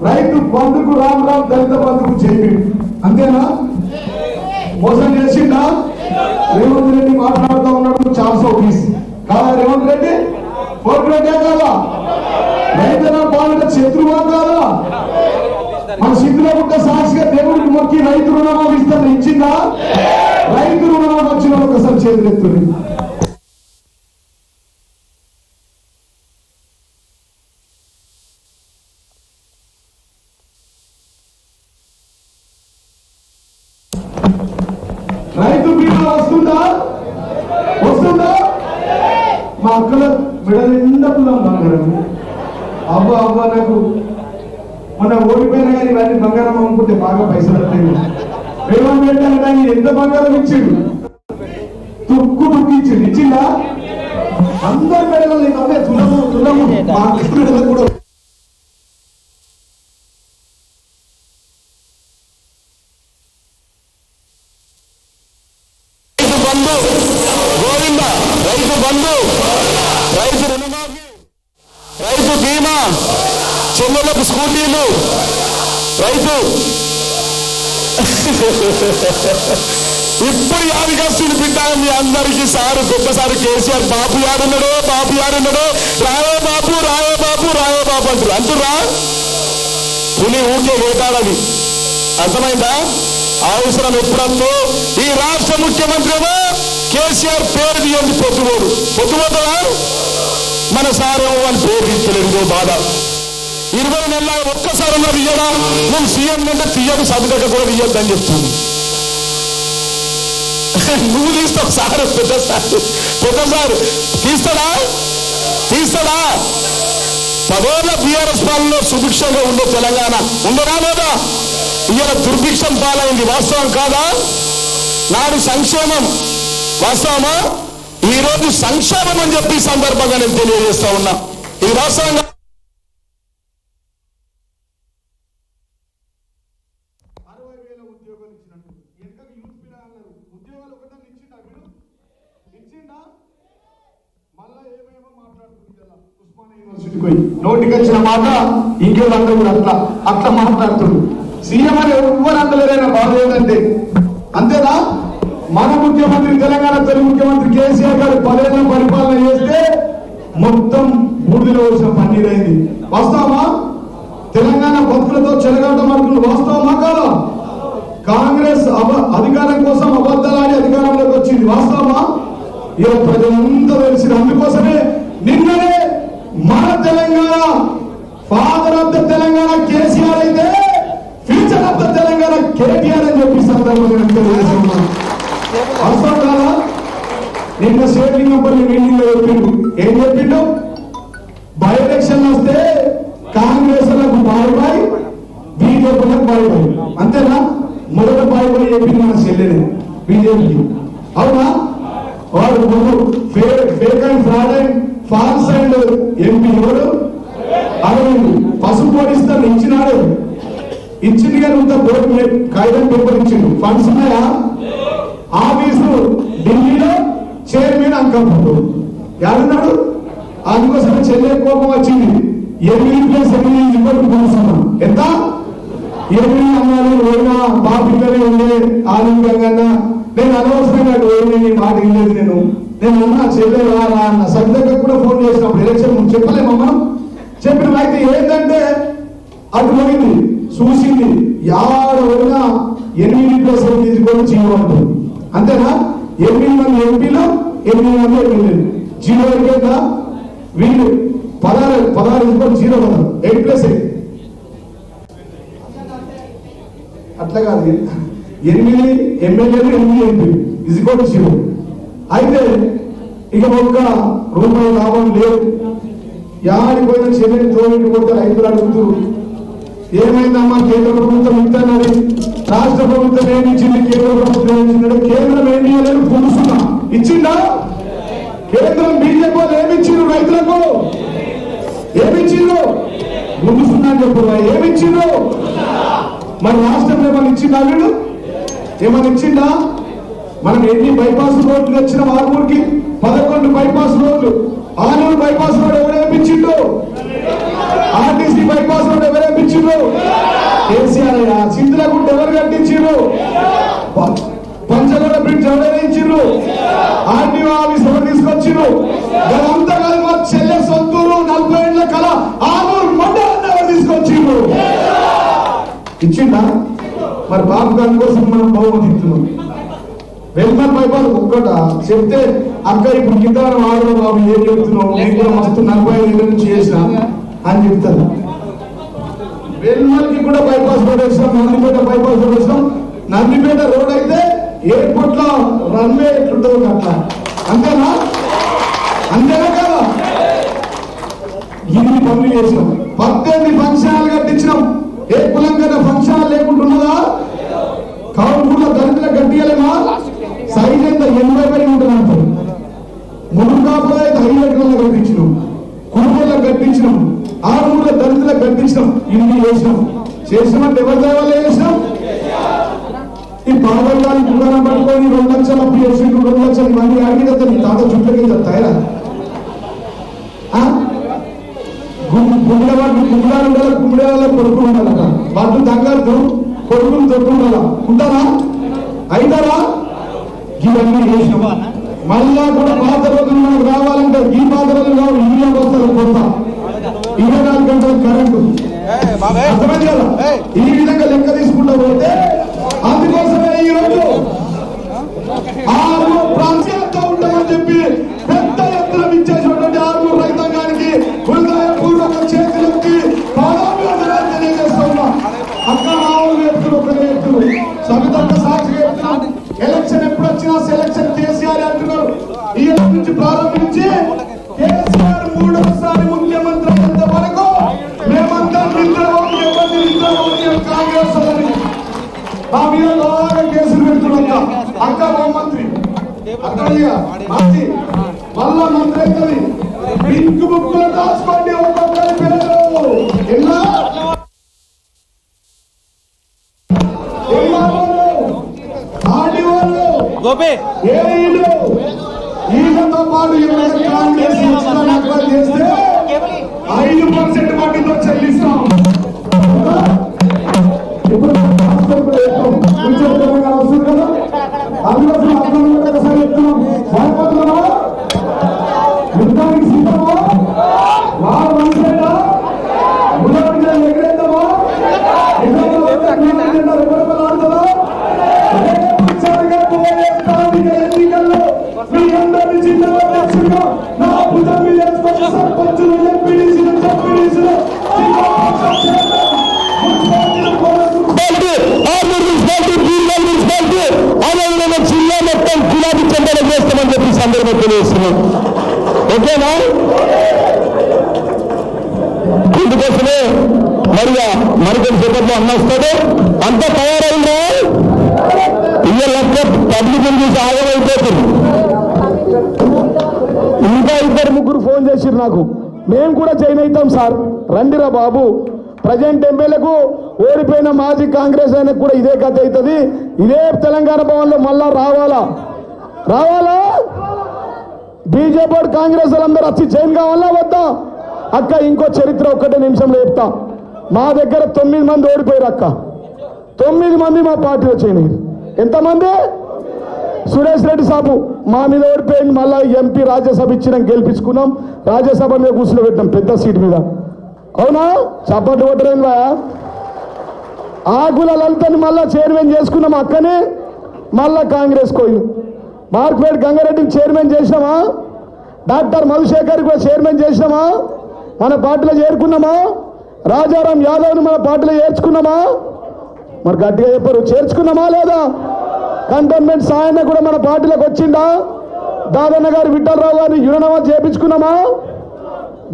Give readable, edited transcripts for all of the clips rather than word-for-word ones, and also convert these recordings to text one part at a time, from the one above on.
రైతు బంధుకు రామ్ రామ్, దళిత బంధుకు చెప్పి అంతేనా? మోసం చేసిండా? రేవంత్ రెడ్డి మాట్లాడుతూ ఉన్నాడు చాలా పీస్ కాదా? రేవంత్ రెడ్డి కోరుకున్నట్టే కాదా? రైతుల పాలన శత్రువా కాదా? మన సిద్ధుల పుట్ట సాక్షిగా దేవుడికి మొక్కి రైతు రుణమాఫీ ఇస్తాను ఇచ్చిందా? రైతు రుణమాఫీ వచ్చిన ఒకసారి చేతులెత్తుంది. రైతు బీమా వస్తుందా? వస్తుందా? మా అక్కల మెడ నిండా బంగారం. అవ్వ అవ్వ నాకు మన ఓడిపోయినా కానీ ఇవన్నీ బంగారం అమ్ముకుంటే బాగా పైసలు వస్తాయి. రేవంత్ రెడ్డి అంటే ఎంత బంగారం ఇచ్చిండు? తుక్కు ఇచ్చిండు. ఇచ్చిందా? అందరి మెడలు అదే తులము తులము మా అక్క మెడలు కూడా గోవింద. రైతు బంధు, రైతు రుణమాఫీ, రైతు బీమా, చెల్లెలకు స్కూటీలు, రైతు ఇప్పుడు యాదికొస్తుంది బిడ్డ మీ అందరికీ. సారు గొప్పసారి కేసీఆర్ బాబు యాడున్నాడో, బాబు యాడున్నాడో, రాయో బాబు, రాయో బాబు, రాయో బాబు అంటారు. అంటురా పులి ఊకే వేటాడది. అర్థమైందా? అవసరం ఎప్పుడప్పుడు ఈ రాష్ట్ర ముఖ్యమంత్రి కేసీఆర్ పేరు తీయండి. పొద్దుపోడు పొద్దుపోతాడా? మన సారేమో అని పేరు తీయలేదు. బాధ 20 నెలల ఒక్కసారి ఉన్నది ఇయ్యడా? నేను సీఎం అంటే తీయడు, సభ్యులకు కూడా తీయద్దు అని చెప్తాను. నువ్వు తీస్తావు సార్, పెద్దసారు తీస్తాడా? తీస్తాడా? 10 ఏళ్ల బీఆర్ఎస్ పాలనలో సుభిక్షంగా ఉండే తెలంగాణ ఉండరా లేదా? ఇవాళ దుర్భిక్షం పాలైంది. వాస్తవం కాదా? నాడు సంక్షేమం వాస్తవమా? ఈ రోజు సంక్షేమం అని చెప్పి సందర్భంగా నేను తెలియజేస్తా ఉన్నా. ఇది వాస్తవంగా 60,000 ఉద్యోగాలు ఇచ్చినట్టు ఎక్కడికి యూత్ పిల్లలు అన్నారు. ఉద్యోగాలు ఒకటే ఇచ్చిండా? మీరు ఇచ్చిండా? మళ్ళా ఏమేమో మాట్లాడుతుంది కదా. ఉస్మానియా యూనివర్సిటీకి పోయి నోటికి వచ్చిన మాట ఇంకేదంటే కూడా అట్లా అట్లా మాట్లాడుతుంది. సీఎం అని ఎవ్వరు అందలేరైనా బాధ ఏంటంటే అంతేనా? మన ముఖ్యమంత్రి తెలంగాణ తొలి ముఖ్యమంత్రి కేసీఆర్ గారు 10 ఏళ్ల పరిపాలన చేస్తే మొత్తం బూడిదలో వచ్చిన పన్నీరైంది. వాస్తవమా? తెలంగాణ భక్తులతో చెలగాట మార్కులు వాస్తవమా కాదా? కాంగ్రెస్ అధికారం కోసం అబద్ధాలాడి అధికారంలోకి వచ్చింది. వాస్తవమా? ఇలా ప్రజలంతా తెలిసింది. అందుకోసమే నిన్ననే మన Telangana father of the Telangana KCR అయితే future of the Telangana KTR అని చెప్పి సందర్భంగా అవసరం కాదా? నిన్న శ్రీలింగంపల్లి మీటింగ్ లో చెప్పిండు. ఏం చెప్పిండు? బై ఎలక్షన్ వస్తే కాంగ్రెస్ లకు బాయ్ బాయ్, బీజేపీలకు బాయ్ బాయ్. అంతేనా? మొదట బాయ్ బాయ్ చెప్పింది మన చెల్లెని బీజేపీకి. అవునా? వాడు ముందు fake and fraud and false and MP ఎవరు? అరవింద్ పసుపు ఓడిస్తాను ఇచ్చినాడు. ఇచ్చింది కానీ ఇంత బోర్డు కాగితం పేపర్ ఇచ్చిండు. ఫండ్స్ ఉన్నాయా? ఆఫీసు ఢిల్లీలో, చైర్మన్ అంకప్పుడు ఎవరున్నాడు? అందుకోసం చెల్లె కోపం వచ్చింది. 8+8 ఇప్పటికి కొనుస్తున్నాం. ఎంత? 8 అన్నాడు. ఓడినా బాబిల్లనే ఉండే ఆనందంగా నేను అనవసరంగా ఓడి మాట ఇల్లేదు. నేను అన్నా చెల్లె రా అన్న. సభ్యులకు కూడా ఫోన్ చేసినప్పుడు ఎలక్షన్ చెప్పలేమా మనం? చెప్పిన అయితే ఏంటంటే అటు పోయింది, చూసింది. యాడ ఓడినా 8+8 తీసుకొని చేయమంటుంది. అంతేనా? 8 మంది ఎంపీలు, 8 మంది ఎమ్మెల్యేలు. 0 వరకేందా? వీళ్ళు 16 తీసుకొని 0 కదా. 8+8 అట్లా కాదు. 8 ఎమ్మెల్యేలు, 8 ఎంపీలు ఇదికోటి 0. అయితే ఇక ఒక్క రూపాయి లాభం లేదు. యాడిపోయిన చెల్లెని తోమిటి పోతే రైతులు అడుగుతారు, ఏమైందమ్మా కేంద్ర ప్రభుత్వం ఇస్తున్నది, రాష్ట్ర ప్రభుత్వం ఏమి ఇచ్చింది, కేంద్ర ప్రభుత్వం ఏమిచ్చినాడు? కేంద్రం ఏమి ఇవ్వలేదు, పులుసున్నా ఇచ్చిందా? కేంద్రం బీజేపీ వాళ్ళు ఏమిచ్చిండ్రు? రైతులకు ఏమిచ్చిండ్రు? పులుసున్నా అని చెప్పు. ఏమిచ్చిండ్రు? మరి రాష్ట్రంలో ఏమైనా ఇచ్చిందా? వీళ్ళు ఏమైనా ఇచ్చిందా? మనం ఎన్ని బైపాస్ రోడ్లు వచ్చిన ఆర్మూర్కి 11 బైపాస్ రోడ్లు. ఆర్మూర్ బైపాస్ రోడ్ ఎవరేపించిండు? ఆర్టీసీ బైపాస్ రోడ్ ఎవరేపించిండు? కట్టించారు, పంచగడ బ్రిడ్జ్ ఎవరైంచారు, ఆర్టీఓ ఆఫీస్ ఎవరు తీసుకొచ్చారు, అదంతా కాదు మా చెల్లె సొంతూరు 40 ఏళ్ల కళ ఆనూరు మండలాన్ని ఎవరు తీసుకొచ్చారు, ఇచ్చిందా? మరి బాబు గారి కోసం మనం బహుమతి ఇస్తున్నాం. వెల్మర్ బైపాస్ ఒక్కట చెప్తే అక్క ఇప్పుడు కిందనం ఆడలో బాబు ఏం చెప్తున్నావు, నేను కూడా మస్తు 45 ఏళ్ళ నుంచి చేసిన అని చెప్తాను. వెల్మర్కి కూడా బైపాస్ రోడ్ వేసినాం, నందిపేట బైపాస్ రోడ్ వేసినాం. నందిపేట రోడ్ అయితే ఎయిర్పోర్ట్ లో రన్వే ఎట్లుంటుందో అట్లా, అంతేనా? అంతేనా కదా? ఇన్ని పనులు చేసినాం. 18 ఫంక్షనాలు కట్టించినాం. ఏ కులం కన్నా ఫంక్షన్ లేకుంటున్నదా? కౌన్పూర్లో దళితుల కట్టియలేమా? సైజ్ ఎంత 80 పైన ఉంటుంది. మునుగాపులో 5 ఎకరాలు కట్టించినాం, కుటుంబంలో కట్టించినాం, 6 దళితులకు కట్టించినాం. ఇన్ని చేసినాం. చేసినామంటే ఎవరి దేవాలయం చేసినాం? ఈ పాదగాలి దుకాణం పట్టుకొని 2 లక్షల అప్పు చేసి 2 లక్షల మంది అడిగి కదా నీ తాత చుట్టూ చెప్తాయా? గుమ్మడాల కొడుకు ఉండాలట, వాళ్ళు తగ్గద్దు, కొడుకులు దొరుకుండాల ఉంటారా? అయితారా? ఇవన్నీ చేసినాం. మళ్ళా కూడా పాత రోజులు మనకు రావాలంటే ఈ పాత రోజులు కావు, ఇల్లు వస్తారు కొత్త 24 గంటల కరెంటు. అర్థమైంది కదా? ఈ విధంగా లెక్క తీసుకుంటూ పోతే అందుకోసమే ఈ రోజు 6 ప్రాంతాలతో ఉంటామని చెప్పి పెద్ద ఎత్తున ఇచ్చేసినటువంటి 6 రైతాంగానికి హృదయపూర్వక చేతులకి పాదాభివందనాలు తెలియజేస్తున్నా. అక్క రావులు వ్యక్తులు ఒక వ్యక్తులు సవితక్క సాక్షి వ్యక్తులు ఎలక్షన్ ఎప్పుడు వచ్చినా సెలక్షన్ కేసీఆర్ అంటున్నారు. ఈ నుంచి ప్రారంభించి కేసీఆర్ 3వసారి ముఖ్యమంత్రి అయ్యేంత వరకు మేమంతా నిద్రపోయి ఎవరిని నిద్రపోయి కాంగ్రెస్ మా మీద బాగా కేసులు పెడుతున్నా. అక్క హోంమంత్రి అక్కడ మళ్ళా మంత్రి అవుతుంది. పింక్ బుక్ లో రాసుకోండి ఒక్కొక్కరి పేరు. ఎలా ఈయనతో పాటు కాంగ్రెస్ చేస్తే 5% వడ్డీతో చెల్లిస్తాం. ఇప్పుడు వస్తుంది కదా, అందుకోసం ఒకసారి చెప్తున్నాం. భయపడుతున్నామా? యుద్ధానికి సిద్ధమా? వారు మనసేనా? గులాబీ ఎగిరేద్దామా? ఎన్నికల్లో మీ అందరినీ చిన్నగా నా భుజం మీద సర్పంచులు ఎంపీడీసీలు జడ్పీడీసీలు జిల్లా మొత్తం గులాబీ చెందలు చేస్తామని చెప్పి సందర్భం తెలియజేస్తున్నాం. ఓకేనా? ఇందుకోసమే మరిగా మరికొన్ని సేపట్లో అన్న వస్తాడు. అంతా తయారైందా? ఇయ్యలక్క పబ్లిక్ చూసి ఆగమైపోతుంది. ఇంకా 2-3 ఫోన్ చేసిరు నాకు. మేము కూడా జాయిన్ అవుతాం సార్, రండిరా బాబు. ప్రజెంట్ ఎమ్మెల్యేకు ఓడిపోయిన మాజీ కాంగ్రెస్ ఆయనకు కూడా ఇదే కథ అవుతుంది. ఇదే తెలంగాణ భవన్లో మళ్ళా రావాలా? బీజేపీ కాంగ్రెస్ వాళ్ళందరూ వచ్చి జాయిన్ కావాలా వద్దా? అక్క ఇంకో చరిత్ర ఒక్కటే నిమిషంలో చెప్తా. మా దగ్గర 9 మంది ఓడిపోయారు అక్క. 9 మంది మా పార్టీలో చేరినారు. ఎంతమంది? సురేష్ రెడ్డి సాబు మా మీద ఓడిపోయింది. మళ్ళా ఎంపీ రాజ్యసభ ఇచ్చినాం, గెలిపించుకున్నాం. రాజ్యసభ మీద కూర్చోబెట్టాం పెద్ద సీట్ మీద. అవునా? చప్పట్లు కొట్టలేదు. ఆకుల లలితని మళ్ళా చైర్మన్ చేసుకున్నాం అక్కనే. మళ్ళా కాంగ్రెస్ పోయింది. మార్క్పేట్ గంగారెడ్డిని చైర్మన్ చేసినామా? డాక్టర్ మధుశేఖర్ కూడా చైర్మన్ చేసినామా? మన పార్టీలో చేరుకున్నామా? రాజారాం యాదవ్ని మన పార్టీలో చేర్చుకున్నామా? మరి గట్టిగా చెప్పారు, చేర్చుకున్నామా లేదా? కంటోన్మెంట్ సాయన్న కూడా మన పార్టీలోకి వచ్చిందా? దాదన్న గారు విఠలరావు గారిని యుననమా చేపించుకున్నామా?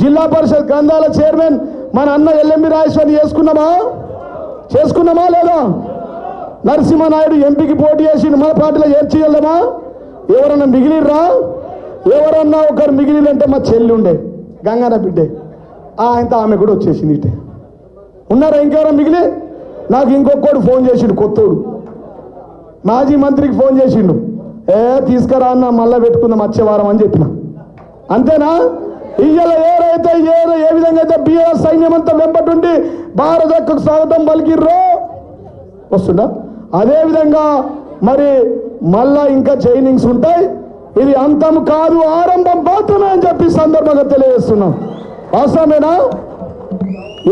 జిల్లా పరిషత్ గ్రంథాల చైర్మన్ మన అన్న ఎల్ఎంబి రాజేశ్వరిని చేసుకున్నామా లేదా? నరసింహనాయుడు ఎంపీకి పోటీ చేసి మన పార్టీలో చేర్చేయలేమా? ఎవరన్నా మిగిలిర్రా? ఎవరన్నా ఒకరు మిగిలిరంటే మా చెల్లి ఉండే గంగాన బిడ్డే, ఆయనతో ఆమె కూడా వచ్చేసింది. ఇటే ఉన్నారా ఇంకెవరన్నా మిగిలి? నాకు ఇంకొకడు ఫోన్ చేసిండు, కొత్తోడు మాజీ మంత్రికి ఫోన్ చేసిండు. తీసుకురా అన్న మళ్ళా పెట్టుకుందాం వచ్చే వారం అని చెప్పిన. అంతేనా? ఇయ్యాల ఏ విధంగా అయితే బిఆర్ సైన్యం అంతా వెంబటుండి భారతకు స్వాగతం పలికిర్రో వస్తుందా? అదేవిధంగా మరి మళ్ళా ఇంకా చైనింగ్స్ ఉంటాయి. ఇది అంతం కాదు, ఆరంభం మాత్రమే అని చెప్పి సందర్భంగా తెలియజేస్తున్నాం. వాస్తవమేనా?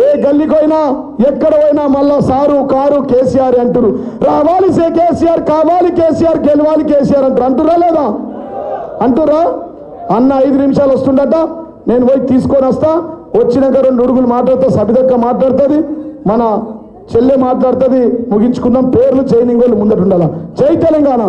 ఏ గల్లీకైనా ఎక్కడ పోయినా మళ్ళా సారు కారు కేసీఆర్ అంటారు. రావాలి కేసీఆర్, కావాలి కేసీఆర్, గెలవాలి కేసీఆర్ అంటారు. అంటురా లేదా? అంటురా? అన్న 5 నిమిషాలు వస్తుండట, నేను పోయి తీసుకొని వస్తా. వచ్చినాక 2 ఉడుగులు మాట్లాడుతా, సబిదక్క మాట్లాడుతుంది, మన చెల్లె మాట్లాడుతుంది, ముగించుకుందాం. పేర్లు చైనింగ్ వాళ్ళు ముందట ఉండాలా. జై తెలంగాణ.